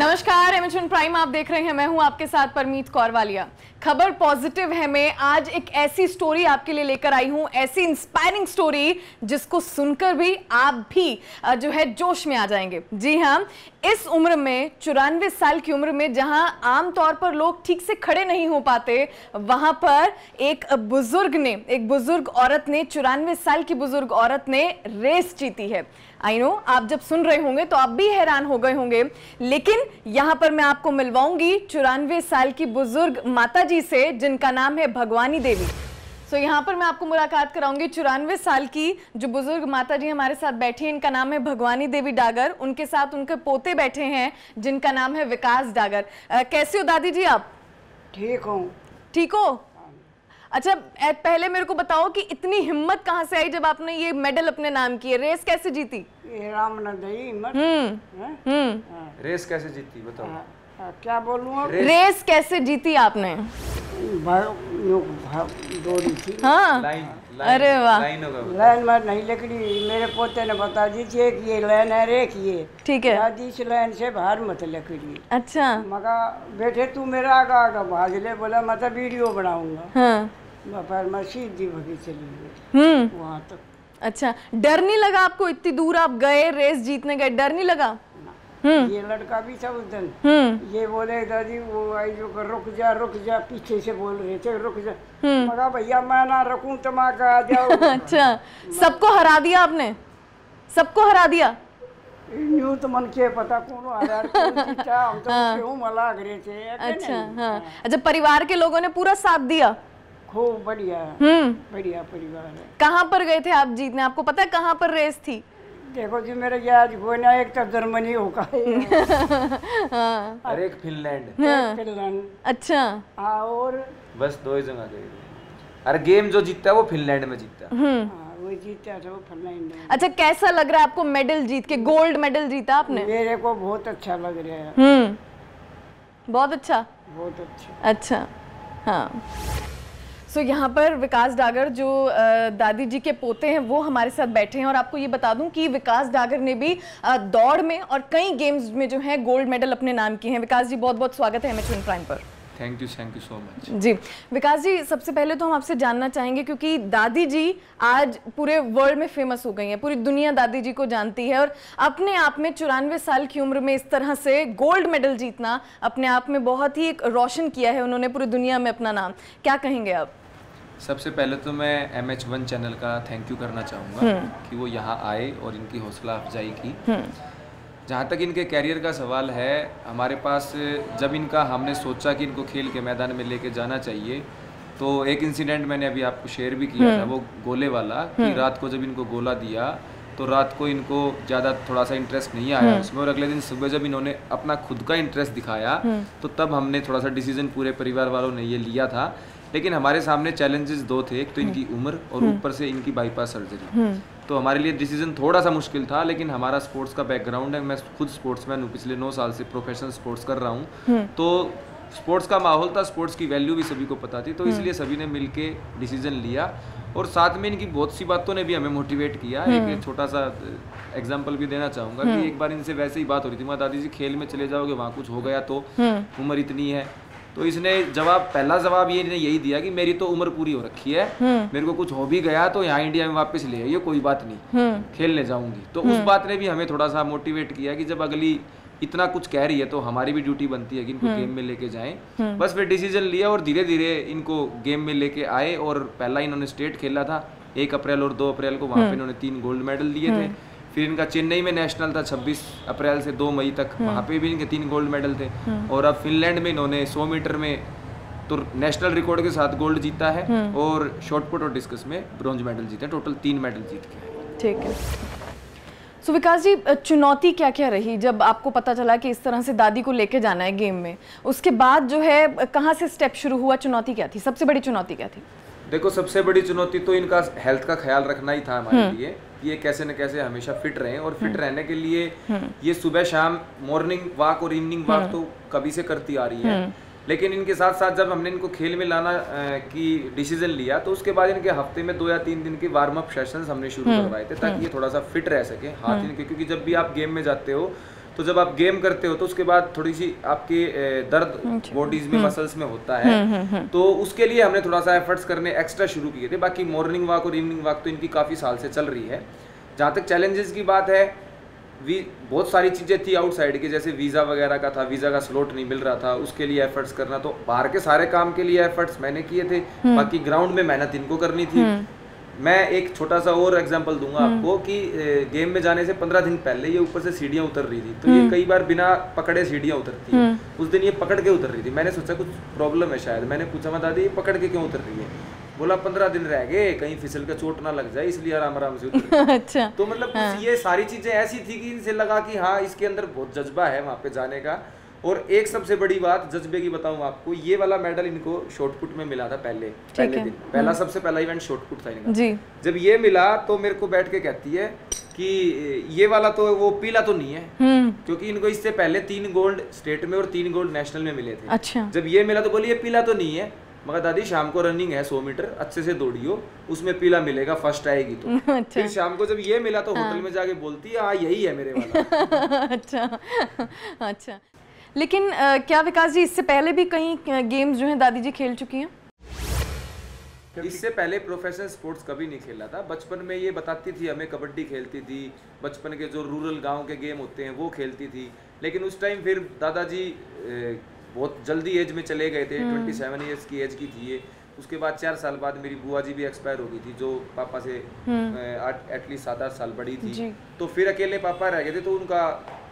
नमस्कार, एमएचवन प्राइम आप देख रहे हैं। मैं हूं आपके साथ परमीत कौर वालिया। खबर पॉजिटिव है। मैं आज एक ऐसी स्टोरी आपके लिए लेकर आई हूं, ऐसी इंस्पायरिंग स्टोरी जिसको सुनकर भी आप भी जो है जोश में आ जाएंगे। जी हां, इस उम्र में 94 साल की उम्र में जहां आमतौर पर लोग ठीक से खड़े नहीं हो पाते, वहां पर एक बुजुर्ग औरत ने 94 साल की बुजुर्ग औरत ने रेस जीती है। आई नो, आप जब सुन रहे होंगे तो आप भी हैरान हो गए होंगे, लेकिन यहां पर मैं आपको मिलवाऊंगी 94 साल की बुजुर्ग माता जी से, जिनका नाम है भगवानी देवी। सो यहाँ पर मैं आपको मुलाकात कराऊंगी 94 साल की जो बुजुर्ग माता जी हमारे साथ बैठी हैं, इनका नाम है भगवानी देवी डागर। उनके साथ उनके पोते बैठे हैं जिनका नाम है विकास डागर। कैसे हो दादी जी आप? ठीक हूँ। ठीक हो? अच्छा, पहले मेरे को बताओ कि इतनी हिम्मत कहाँ से आई जब आपने ये मेडल अपने नाम की है? रेस कैसे जीती? ये राम न दई हिम्मत। रेस कैसे जीती बताओ? क्या बोलूँ? रेस कैसे जीती आपने? दौड़ी थी। हाँ, अरे वाह, लाइन में नहीं लकड़ी। मेरे पोते ने बता दी थी कि ये लाइन है, रे की ये ठीक है, दादी इस लाइन से बाहर मत लकड़ी। अच्छा, मगा बेटे तू मेरा आगा आगा भाग ले। बोला मैं तो वीडियो बनाऊंगा। हाँ, पर मैं सीधी भगी चली गई वहाँ तक। अच्छा, डर नहीं लगा आपको? इतनी दूर आप गए, रेस जीतने गए, डर नहीं लगा? ये लड़का भी था उस दिन। ये बोले दादी वो आई जो रुक जा, पीछे से बोल रहे थे रुक जा। मगा भैया मैं ना रुकूं तो मैं आ जाओ। अच्छा, सबको हरा दिया आपने? सबको हरा दिया? यूं तो मन के पता कौन आ रहा कौन जीता, हम तो क्यों मला रहे थे। अच्छा, हाँ, अच्छा, परिवार के लोगों ने पूरा साथ दिया? खूब बढ़िया, बढ़िया परिवार है। कहाँ पर गए थे आप जीतने? आपको पता है कहाँ पर रेस थी? देखो जी मेरे याद हो ना, एक तो जर्मनी होगा और एक फिनलैंड। फिनलैंड। अच्छा, और बस दो ही जगह गए। अरे गेम जो जीतता है वो फिनलैंड में जीतता है। वो जीता था वो फिनलैंड। अच्छा, कैसा लग रहा है आपको मेडल जीत के? गोल्ड मेडल जीता आपने? मेरे को बहुत अच्छा लग रहा है। बहुत अच्छा, बहुत अच्छा। अच्छा, हाँ। सो यहाँ पर विकास डागर जो दादी जी के पोते हैं वो हमारे साथ बैठे हैं, और आपको ये बता दूं कि विकास डागर ने भी दौड़ में और कई गेम्स में जो है गोल्ड मेडल अपने नाम किए हैं। विकास जी बहुत बहुत स्वागत है एमएचवन प्राइम पर। Thank you so much. जी विकास जी, सबसे पहले तो हम आपसे जानना चाहेंगे, क्योंकि दादी जी आज पूरे वर्ल्ड में फेमस हो गई हैं, पूरी दुनिया दादी जी को जानती है, और अपने आप में 94 साल की उम्र में इस तरह से गोल्ड मेडल जीतना अपने आप में बहुत ही एक रोशन किया है उन्होंने पूरी दुनिया में अपना नाम। क्या कहेंगे आप? सबसे पहले तो मैं MH1 चैनल का थैंक यू करना चाहूँगा कि वो यहाँ आए और इनकी हौसला अफजाई की। जहाँ तक इनके कैरियर का सवाल है, हमारे पास जब इनका हमने सोचा कि इनको खेल के मैदान में लेके जाना चाहिए, तो एक इंसिडेंट मैंने अभी आपको शेयर भी किया था, वो गोले वाला, कि रात को जब इनको गोला दिया तो रात को इनको ज़्यादा थोड़ा सा इंटरेस्ट नहीं आया उसमें, और अगले दिन सुबह जब इन्होंने अपना खुद का इंटरेस्ट दिखाया तो तब हमने थोड़ा सा डिसीजन पूरे परिवार वालों ने ये लिया था। लेकिन हमारे सामने चैलेंजेस दो थे, एक तो इनकी उम्र और ऊपर से इनकी बाईपास सर्जरी। तो हमारे लिए डिसीजन थोड़ा सा मुश्किल था, लेकिन हमारा स्पोर्ट्स का बैकग्राउंड है, मैं खुद स्पोर्ट्समैन हूँ, पिछले 9 साल से प्रोफेशनल स्पोर्ट्स कर रहा हूँ, तो स्पोर्ट्स का माहौल था, स्पोर्ट्स की वैल्यू भी सभी को पता थी, तो इसलिए सभी ने मिलके डिसीजन लिया। और साथ में इनकी बहुत सी बातों ने भी हमें मोटिवेट किया। एक छोटा सा एग्जाम्पल भी देना चाहूँगा कि एक बार इनसे वैसे ही बात हो रही थी, मैं दादी जी खेल में चले जाओगे, वहाँ कुछ हो गया तो उम्र इतनी है, तो इसने पहला जवाब ये यही दिया कि मेरी तो उम्र पूरी हो रखी है, मेरे को कुछ हो भी गया तो यहाँ इंडिया में वापस ले आइए, कोई बात नहीं, खेलने जाऊंगी। तो उस बात ने भी हमें थोड़ा सा मोटिवेट किया कि जब अगली इतना कुछ कह रही है तो हमारी भी ड्यूटी बनती है कि इनको गेम में लेके जाएं। बस फिर डिसीजन लिया और धीरे धीरे इनको गेम में लेके आए, और पहला इन्होंने स्टेट खेला था 1 अप्रैल और 2 अप्रैल को, वहाँ पे इन्होंने 3 गोल्ड मेडल दिए थे। फिर इनका चेन्नई में नेशनल था 26 अप्रैल से 2 मई तक, वहाँ पे भी इनके 3 गोल्ड मेडल थे। और अब फिनलैंड में इन्होंने 100 मीटर में तो नेशनल रिकॉर्ड के साथ गोल्ड जीता है, और शॉर्ट पुट और डिस्कस में ब्रॉन्ज मेडल जीते, टोटल 3 मेडल जीत के। ठीक है। सो विकास जी, चुनौती क्या क्या रही जब आपको पता चला कि इस तरह से दादी को लेके जाना है गेम में? उसके बाद जो है कहाँ से स्टेप शुरू हुआ? चुनौती क्या थी? सबसे बड़ी चुनौती क्या थी? देखो, सबसे बड़ी चुनौती तो इनका हेल्थ का ख्याल रखना ही था हमारे लिए, ये कैसे न कैसे हमेशा फिट रहें, और फिट रहने के लिए ये सुबह शाम मॉर्निंग वॉक और इवनिंग वॉक तो कभी से करती आ रही है, लेकिन इनके साथ साथ जब हमने इनको खेल में लाना की डिसीजन लिया, तो उसके बाद इनके हफ्ते में 2 या 3 दिन की वार्म अप सेशंस हमने शुरू करवाए थे, ताकि ये थोड़ा सा फिट रह सके हाथ इनके, क्योंकि जब भी आप गेम में जाते हो तो जब आप गेम करते हो तो उसके बाद थोड़ी सी आपकी दर्द बॉडीज में मसल्स में होता है, तो उसके लिए हमने थोड़ा सा एफर्ट्स करने एक्स्ट्रा शुरू किए थे। बाकी मॉर्निंग वॉक और इवनिंग वॉक तो इनकी काफ़ी साल से चल रही है। जहाँ तक चैलेंजेस की बात है, बहुत सारी चीज़ें थी आउटसाइड की, जैसे वीज़ा वगैरह का था, वीज़ा का स्लॉट नहीं मिल रहा था, उसके लिए एफर्ट्स करना, तो बाहर के सारे काम के लिए एफर्ट्स मैंने किए थे, बाकी ग्राउंड में मेहनत इनको करनी थी। मैं एक छोटा सा और एग्जांपल दूंगा आपको कि गेम में जाने से 15 दिन पहले ये ऊपर से सीढ़ियाँ उतर रही थी, तो ये कई बार बिना पकड़े सीढ़ियाँ उतरती है। उस दिन ये पकड़ के उतर रही थी, मैंने सोचा कुछ प्रॉब्लम है शायद, मैंने पूछा मैं दादी ये पकड़ के क्यों उतर रही है? बोला 15 दिन रह गए, कहीं फिसल के चोट ना लग जाए, इसलिए आराम आराम से उतर। अच्छा। तो मतलब ये सारी चीजें ऐसी थी कि इनसे लगा कि हाँ इसके अंदर बहुत जज्बा है वहाँ पे जाने का। और एक सबसे बड़ी बात जज्बे की बताऊं आपको, ये वाला मेडल इनको शॉर्टपुट में मिला था पहले दिन, पहला सबसे पहला इवेंट शॉर्टपुट था इनका जी। जब ये मिला तो मेरे को बैठ के कहती है कि ये वाला तो वो पीला तो नहीं है, क्योंकि इनको इससे पहले 3 गोल्ड स्टेट में और 3 गोल्ड नेशनल में मिले थे। अच्छा। जब ये मिला तो बोली ये पीला तो नहीं है। मगर दादी शाम को रनिंग है 100 मीटर, अच्छे से दौड़ियो, उसमें पीला मिलेगा, फर्स्ट आएगी तो। अच्छा। फिर शाम को जब ये मिला तो होटल में जाके बोलती है हाँ यही है मेरे वाला। अच्छा अच्छा। लेकिन क्या विकास जी इससे पहले भी कहीं गेम्स जो हैं दादी जी खेल चुकी हैं? इससे पहले प्रोफेशनल स्पोर्ट्स कभी नहीं खेला था। बचपन में ये बताती थी हमें, कबड्डी खेलती थी, बचपन के जो रूरल गांव के गेम होते हैं वो खेलती थी। लेकिन उस टाइम फिर दादाजी बहुत जल्दी एज में चले गए थे, 27 ईयर्स की एज की थी ये। उसके बाद 4 साल बाद मेरी बुआ जी भी एक्सपायर हो गई थी, जो पापा से एटलीस्ट 7-8 साल बड़ी थी। तो फिर अकेले पापा रह गए थे, तो उनका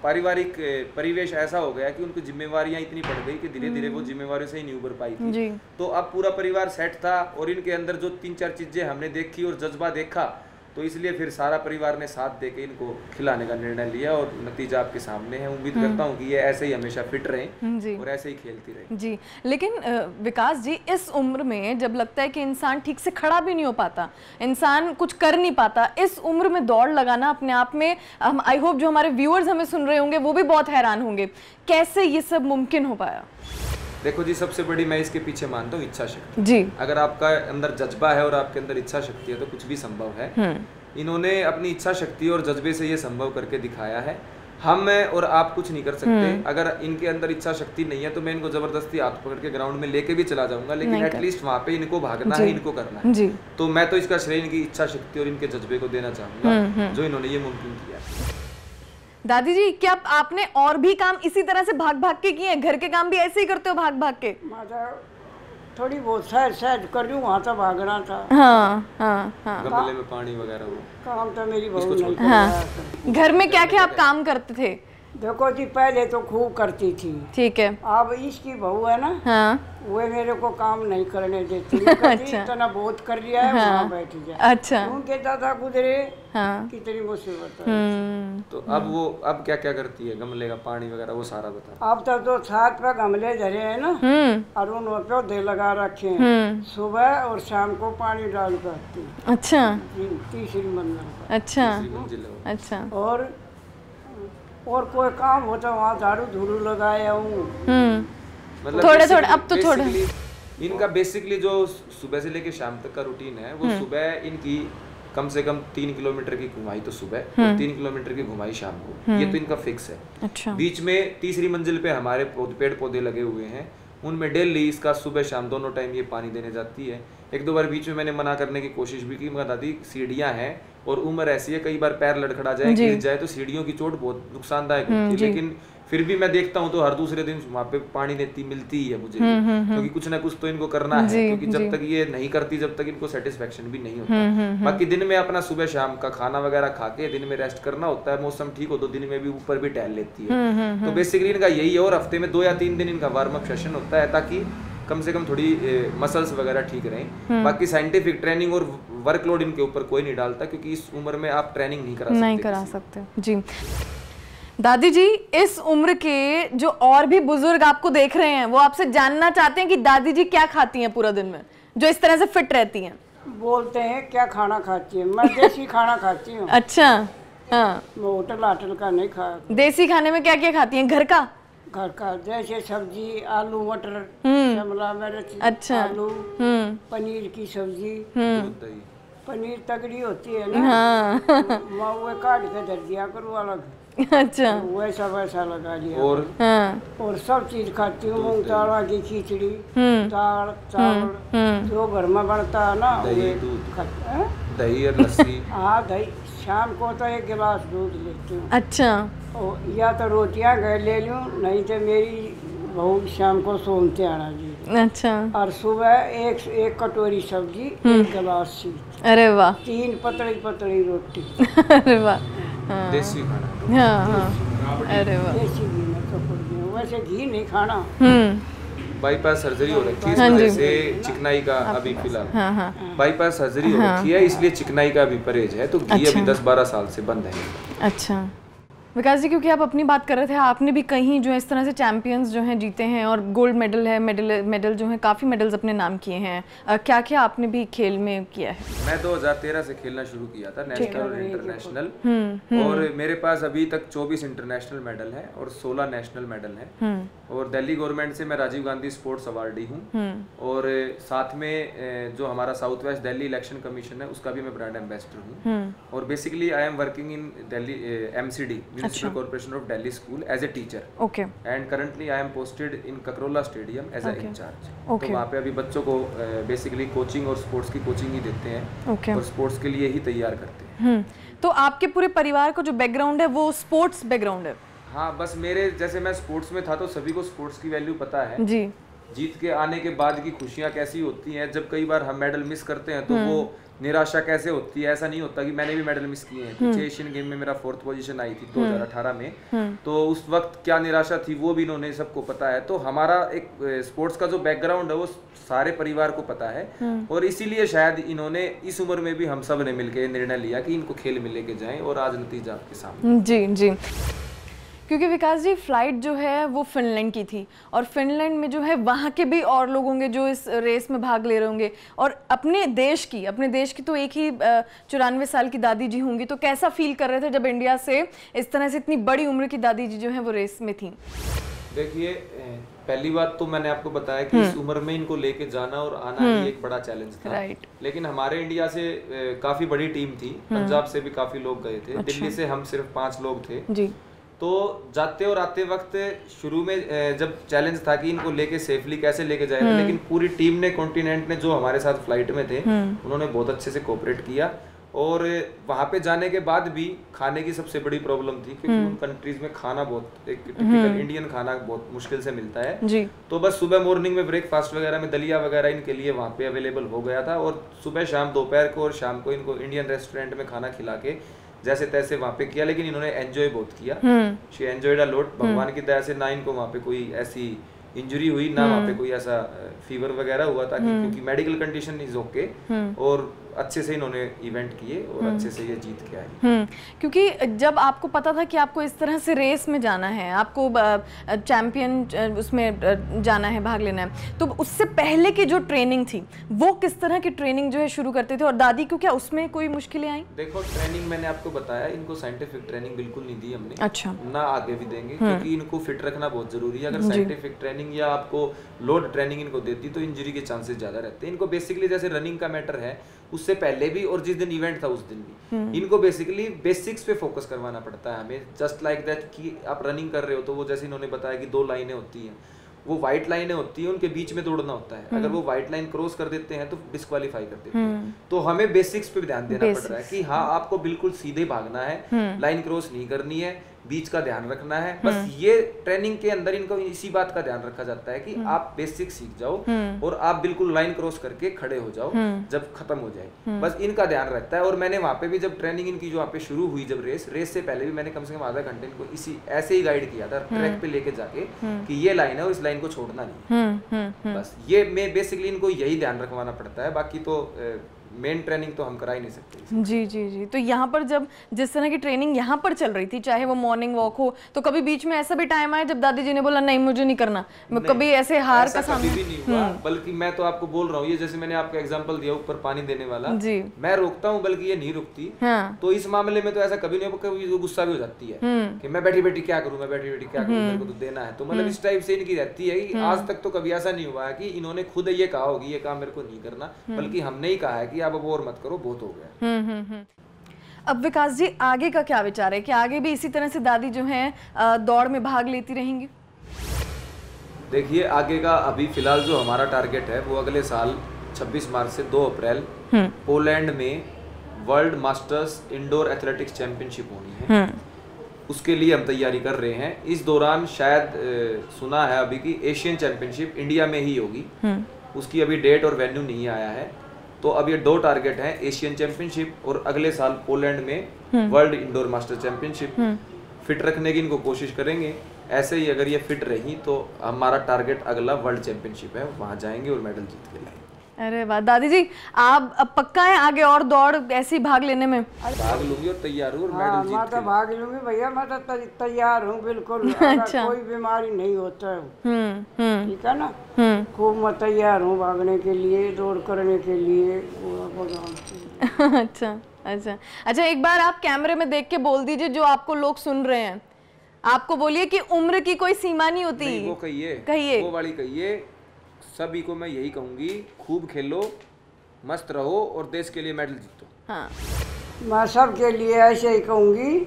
पारिवारिक परिवेश ऐसा हो गया कि उनको जिम्मेवारियां इतनी बढ़ गई कि धीरे धीरे वो जिम्मेवारियों से ही नहीं उबर पाई थी। तो अब पूरा परिवार सेट था और इनके अंदर जो 3-4 चीजें हमने देखी और जज्बा देखा, तो इसलिए फिर सारा परिवार ने साथ देके इनको खिलाने का निर्णय लिया और नतीजा आपके सामने है। उम्मीद करता हूँ कि ये ऐसे ही हमेशा फिट रहें और ऐसे ही खेलती रहे जी। लेकिन विकास जी इस उम्र में जब लगता है कि इंसान ठीक से खड़ा भी नहीं हो पाता, इंसान कुछ कर नहीं पाता, इस उम्र में दौड़ लगाना अपने आप में, आई होप जो हमारे व्यूअर्स हमें सुन रहे होंगे वो भी बहुत हैरान होंगे, कैसे ये सब मुमकिन हो पाया? देखो जी, सबसे बड़ी मैं इसके पीछे मानता हूँ इच्छा शक्ति जी। अगर आपका अंदर जज्बा है और आपके अंदर इच्छा शक्ति है तो कुछ भी संभव है। इन्होंने अपनी इच्छा शक्ति और जज्बे से ये संभव करके दिखाया है। हम और आप कुछ नहीं कर सकते। अगर इनके अंदर इच्छा शक्ति नहीं है तो मैं इनको जबरदस्ती हाथ पकड़ के ग्राउंड में लेके भी चला जाऊंगा, लेकिन एटलीस्ट वहाँ पे इनको भागना है, इनको करना है। तो मैं तो इसका श्रेय इनकी इच्छा शक्ति और इनके जज्बे को देना चाहूंगा जो इन्होंने ये मुमकिन किया। दादी जी क्या आपने और भी काम इसी तरह से भाग भाग के किए हैं? घर के काम भी ऐसे ही करते हो भाग भाग के? थोड़ी बहुत शायद कर रही हूँ, वहाँ तो भागना था। हाँ। गमले में पानी वगैरह वो काम तो मेरी बहू नहीं कर रहा है। घर में क्या क्या आप काम करते थे? देखो जी, पहले तो खूब करती थी, ठीक है। अब इसकी बहू है ना, वो मेरे को काम नहीं करने देती। अच्छा। इतना बहुत कर लिया है, वहाँ बैठ जाए। अच्छा। उनके दादा गुजरे, कितनी मुसीबत है। तो अब क्या क्या करती है? गमले का पानी वगैरह वो सारा बता। अब तक तो 7 पे गमले धरे हैं ना, और उन पौधे लगा रखे हैं, सुबह और शाम को पानी डाल कर। अच्छा। तीसरी मंजिल। अच्छा। और कोई काम होता वहाँ झाड़ू धूड़ू लगाया हूँ। मतलब थोड़े अब तो थोड़ा इनका बेसिकली जो सुबह से लेके शाम तक का रूटीन है वो सुबह इनकी कम से कम 3 किलोमीटर की घुमाई तो सुबह और 3 किलोमीटर की घुमाई शाम को, ये तो इनका फिक्स है। अच्छा। बीच में तीसरी मंजिल पे हमारे पेड़ पौधे लगे हुए हैं, उनमें डेली इसका सुबह शाम दोनों टाइम ये पानी देने जाती है। 1-2 बार बीच में मैंने मना करने की कोशिश भी की, मगर दादी सीढ़ियाँ हैं और उम्र ऐसी है, कई बार पैर लड़खड़ा जाए, गिर जाए तो सीढ़ियों की चोट बहुत नुकसानदायक होती है। लेकिन फिर भी मैं देखता हूँ तो हर दूसरे दिन वहाँ पे पानी मिलती ही है मुझे, क्योंकि कुछ ना कुछ तो इनको करना है, क्योंकि जब तक ये नहीं करती जब तक इनको सेटिस्फेक्शन भी नहीं होता। बाकी दिन में अपना सुबह शाम का खाना वगैरह खा के दिन में रेस्ट करना होता है, मौसम ठीक हो तो दिन में भी ऊपर भी टहल लेती है। तो बेसिकली इनका यही है, और हफ्ते में 2 या 3 दिन इनका वार्म अप सेशन होता है ताकि कम से कम थोड़ी मसल्स वगैरह ठीक रहें। बाकी साइंटिफिक ट्रेनिंग और वर्कलोड इनके ऊपर कोई नहीं डालता, क्योंकि इस उम्र में आप ट्रेनिंग नहीं करा सकते जी। दादी जी इस उम्र के जो और भी बुजुर्ग आपको देख रहे हैं वो आपसे जानना चाहते हैं कि दादी जी क्या खाती हैं पूरा दिन में जो इस तरह से फिट रहती हैं? बोलते हैं क्या खाना खाती है? मैं देसी खाना खाती हूँ। अच्छा। हाँ। मैं होटल का नहीं खा। देसी खाने में क्या क्या खाती हैं? घर का जैसे सब्जी, आलू मटर, शिमला मिर्च, अच्छा, आलू, पनीर की सब्जी, पनीर तगड़ी होती है ना, मैं वो काट के धर दिया करूँ अलग। अच्छा। वैसा वैसा लगा लिया। और हाँ। और सब चीज खाती हूँ, मूंग दाल की खिचड़ी, दाल चावल जो घर में बनता है ना, दही, वे दूध। खाते हैं। दही और लस्सी। हाँ दही, शाम को तो 1 गिलास दूध लेती हूँ। अच्छा। और या तो रोटियां घर ले लूँ, नहीं तो मेरी बहू शाम को सोमते आना जी। अच्छा। और सुबह एक कटोरी सब्जी, 1 गिलास सी, अरे वाह। 3 पतली पतली रोटी। अरे वाह। हाँ देसी खाना। हाँ हाँ। अरे वाह। देसी घी में कपूर में, वैसे घी नहीं खाना। बाईपास सर्जरी हो रखी है, इस हाँ जी। वजह से चिकनाई का अभी फिलहाल हाँ हाँ। बाईपास सर्जरी हो रखी है, इसलिए चिकनाई का भी परहेज है, तो घी अभी 10-12 साल से बंद है। अच्छा विकास जी, क्योंकि आप अपनी बात कर रहे थे, आपने भी कहीं जो है इस तरह से चैंपियंस जो हैं जीते हैं और गोल्ड मेडल है, मेडल जो है काफ़ी मेडल्स अपने नाम किए हैं। क्या क्या आपने भी खेल में किया है? मैं 2013 से खेलना शुरू किया था, नेशनल और इंटरनेशनल, और मेरे पास अभी तक 24 इंटरनेशनल मेडल है और 16 नेशनल मेडल है। और दिल्ली गवर्नमेंट से मैं राजीव गांधी स्पोर्ट्स अवार्डी हूँ, और साथ में जो हमारा south west Delhi election commission है उसका भी मैं ब्रांड एम्बेसडर हूँ। और basically I am working in Delhi MCD, municipal corporation of Delhi school, as a teacher. Okay. And currently I am posted in Kakrola stadium as a incharge. तो वहाँ पे अभी बच्चों को बेसिकली कोचिंग और स्पोर्ट्स की कोचिंग ही देते हैं, और स्पोर्ट्स के लिए ही तैयार करते हैं। तो आपके पूरे परिवार का जो बैकग्राउंड है वो स्पोर्ट्स बैकग्राउंड है? हाँ, बस मेरे जैसे मैं स्पोर्ट्स में था तो सभी को स्पोर्ट्स की वैल्यू पता है जी। जीत के आने के बाद की खुशियाँ कैसी होती हैं, जब कई बार हम मेडल मिस करते हैं तो वो निराशा कैसे होती है। ऐसा नहीं होता कि मैंने भी मेडल मिस किए हैं। पीछे एशियन गेम में मेरा 4th पोजीशन आई थी 2018 में, तो उस वक्त क्या निराशा थी वो भी इन्होंने सबको पता है। तो हमारा एक स्पोर्ट्स का जो बैकग्राउंड है वो सारे परिवार को पता है, और इसीलिए शायद इन्होंने इस उम्र में भी हम सब ने मिलकर निर्णय लिया कि इनको खेल में लेके जाएं, और आज नतीजा आपके सामने। जी जी। क्योंकि विकास जी फ्लाइट जो है वो फिनलैंड की थी, और फिनलैंड में जो है वहाँ के भी और लोग होंगे जो इस रेस में भाग ले रहे होंगे, और अपने देश की तो एक ही 94 साल की दादी जी होंगी, तो कैसा फील कर रहे थे जब इंडिया से इस तरह से इतनी बड़ी उम्र की दादी जी जो है वो रेस में थी? देखिए, पहली बात तो मैंने आपको बताया कि इस उम्र में इनको लेके जाना और आना ही एक बड़ा चैलेंज था। लेकिन हमारे इंडिया से काफी बड़ी टीम थी, पंजाब से भी काफी लोग गए थे। दिल्ली से हम सिर्फ 5 लोग थे जी। तो जाते और आते वक्त शुरू में जब चैलेंज था कि इनको लेके सेफली कैसे लेके जाएगा, लेकिन पूरी टीम ने, कॉन्टिनेंट ने, जो हमारे साथ फ्लाइट में थे, उन्होंने बहुत अच्छे से कोऑपरेट किया। और वहाँ पे जाने के बाद भी खाने की सबसे बड़ी प्रॉब्लम थी, क्योंकि उन कंट्रीज में खाना बहुत एक टिपिकल इंडियन खाना बहुत मुश्किल से मिलता है जी। तो बस सुबह मॉर्निंग में ब्रेकफास्ट वगैरह में दलिया वगैरह इनके लिए वहाँ पे अवेलेबल हो गया था, और सुबह शाम दोपहर को और शाम को इनको इंडियन रेस्टोरेंट में खाना खिला के जैसे तैसे वहाँ पे किया। लेकिन इन्होंने एंजॉय बहुत किया, शी एंजॉयड अ लॉट। भगवान की दया से ना इनको वहाँ पे कोई ऐसी इंजरी हुई, ना वहाँ पे कोई ऐसा फीवर वगैरह हुआ था, क्योंकि मेडिकल कंडीशन इज ओके, और अच्छे से इन्होंने इवेंट किए और अच्छे से ये जीत के आए। क्योंकि जब आपको पता था कि आपको इस तरह से रेस में जाना है, आपको चैंपियन उसमें जाना है, भाग लेना है, तो उससे पहले की जो ट्रेनिंग थी वो किस तरह की ट्रेनिंग जो है शुरू करते थे, और दादी को क्या उसमें कोई मुश्किलें आई? देखो, ट्रेनिंग मैंने आपको बताया, इनको साइंटिफिक ट्रेनिंग बिल्कुल नहीं दी हमने। अच्छा। ना आगे भी देंगे, क्योंकि इनको फिट रखना बहुत जरूरी है। अगर साइंटिफिक ट्रेनिंग या आपको लोड ट्रेनिंग इनको देती तो इंजरी के चांसेस ज्यादा रहते हैं। इनको बेसिकली जैसे रनिंग का मैटर है, उससे पहले भी और जिस दिन इवेंट था उस दिन भी इनको बेसिकली बेसिक्स पे फोकस करवाना पड़ता है हमें। जस्ट लाइक दैट कि आप रनिंग कर रहे हो तो वो जैसे इन्होंने बताया कि 2 लाइनें होती हैं, वो व्हाइट लाइनें होती हैं, उनके बीच में दौड़ना होता है। अगर वो व्हाइट लाइन क्रॉस कर देते हैं तो डिस्क्वालीफाई कर देते हैं। तो हमें बेसिक्स पे ध्यान देना पड़ रहा है कि हाँ, आपको बिल्कुल सीधे भागना है, लाइन क्रॉस नहीं करनी है, बीच का ध्यान रखना है। बस ये ट्रेनिंग के अंदर इनको इसी बात का ध्यान रखा जाता है कि आप बेसिक सीख जाओ और आप बिल्कुल लाइन क्रॉस करके खड़े हो जाओ जब खत्म हो जाए, बस इनका ध्यान रहता है। और मैंने वहाँ पे भी जब ट्रेनिंग इनकी जो वहाँ पे शुरू हुई, जब रेस से पहले भी मैंने कम से कम आधा घंटे इनको इसी ऐसे ही गाइड किया था, ट्रैक पे लेके जाके कि ये लाइन है और इस लाइन को छोड़ना नहीं। बस ये मैं बेसिकली इनको यही ध्यान रखवाना पड़ता है, बाकी तो मेन ट्रेनिंग तो हम करा ही नहीं सकते। जी जी जी। तो यहाँ पर जब जिस तरह की ट्रेनिंग यहाँ पर चल रही थी, चाहे वो मॉर्निंग वॉक हो, तो कभी बीच में ऐसा भी टाइम आया जब दादी जी ने बोला नहीं मुझे नहीं करना, कभी ऐसे हार का सामना? कभी भी नहीं हुआ, बल्कि मैं तो आपको बोल रहा हूँ, ये जैसे मैंने आपको एग्जांपल दिया ऊपर पानी देने वाला जी, मैं रोकता हूँ बल्कि ये नहीं रुकती। हाँ। तो इस मामले में तो ऐसा कभी नहीं, कभी गुस्सा भी हो जाती है कि मैं बैठी बैठी क्या करूँ, मैं बैठी बैठी क्या करूँ, मेरे को तो देना है। तो मतलब इस टाइप से इनकी रहती है कि आज तक तो कभी ऐसा नहीं हुआ है कि इन्होंने खुद ये कहा होगी ये काम मेरे को नहीं करना, बल्कि हमने ही कहा है कि आप अब और मत करो, बहुत हो गया। अब विकास जी आगे का क्या विचार है कि आगे भी इसी तरह से दादी जो हैं दौड़ में भाग लेती रहेंगी? देखिए आगे का अभी फिलहाल जो हमारा टारगेट है वो अगले साल 26 मार्च से 2 अप्रैल पोलैंड में world masters indoor athletics championship होनी है। उसके लिए हम तैयारी कर रहे हैं। इस दौरान शायद सुना है अभी कि एशियन चैंपियनशिप इंडिया में ही होगी। उसकी अभी डेट और वेन्यू नहीं आया है। तो अब ये 2 टारगेट हैं, एशियन चैंपियनशिप और अगले साल पोलैंड में world indoor master championship. Fit रखने की इनको कोशिश करेंगे। ऐसे ही अगर ये फिट रही तो हमारा टारगेट अगला वर्ल्ड चैंपियनशिप है, वहां जाएंगे और मेडल जीत के लाएंगे। अरे वाह दादी जी, आप अब पक्का है आगे और दौड़ ऐसी भाग लेने में? भाग लूंगी और तैयार हूँ और हाँ, मेडल जीत मैं तो भाग लूंगी भैया, मैं तो तैयार हूँ बिल्कुल। अच्छा। कोई बीमारी नहीं होता है, ठीक है ना। खूब मैं तैयार हूँ भागने के लिए, दौड़ करने के लिए। अच्छा अच्छा अच्छा, एक बार आप कैमरे में देख के बोल दीजिए, जो आपको लोग सुन रहे हैं, आपको बोलिए कि उम्र की कोई सीमा नहीं होती। नहीं, वो कहिए, वो वाली कहिए। सभी को मैं यही कहूंगी, खूब खेलो, मस्त रहो और देश के लिए मेडल जीतो। हाँ, मैं सब के लिए ऐसे ही कहूंगी,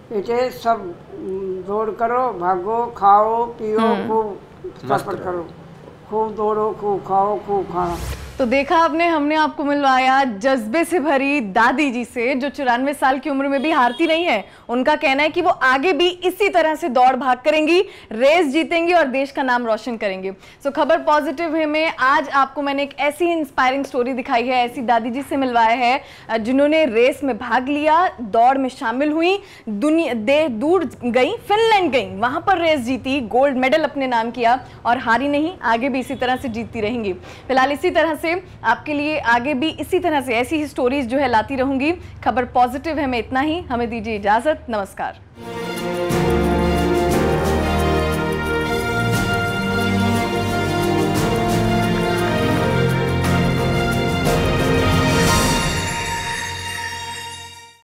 बेटे सब दौड़ करो, भागो, खाओ पियो, खूब सफर करो, खूब दौड़ो, खूब खाओ, खूब खाना। तो देखा आपने, हमने आपको मिलवाया जज्बे से भरी दादी जी से, जो 94 साल की उम्र में भी हारती नहीं है। उनका कहना है कि वो आगे भी इसी तरह से दौड़ भाग करेंगी, रेस जीतेंगी और देश का नाम रोशन करेंगे। सो खबर पॉजिटिव है में आज आपको मैंने एक ऐसी इंस्पायरिंग स्टोरी दिखाई है, ऐसी दादी जी से मिलवाया है जिन्होंने रेस में भाग लिया, दौड़ में शामिल हुई, दूर गई, फिनलैंड गई, वहां पर रेस जीती, गोल्ड मेडल अपने नाम किया और हारी नहीं, आगे भी इसी तरह से जीतती रहेंगी। फिलहाल इसी तरह से आपके लिए आगे भी इसी तरह से ऐसी ही स्टोरीज जो है लाती रहूंगी। खबर पॉजिटिव है में इतना ही, हमें दीजिए इजाजत, नमस्कार।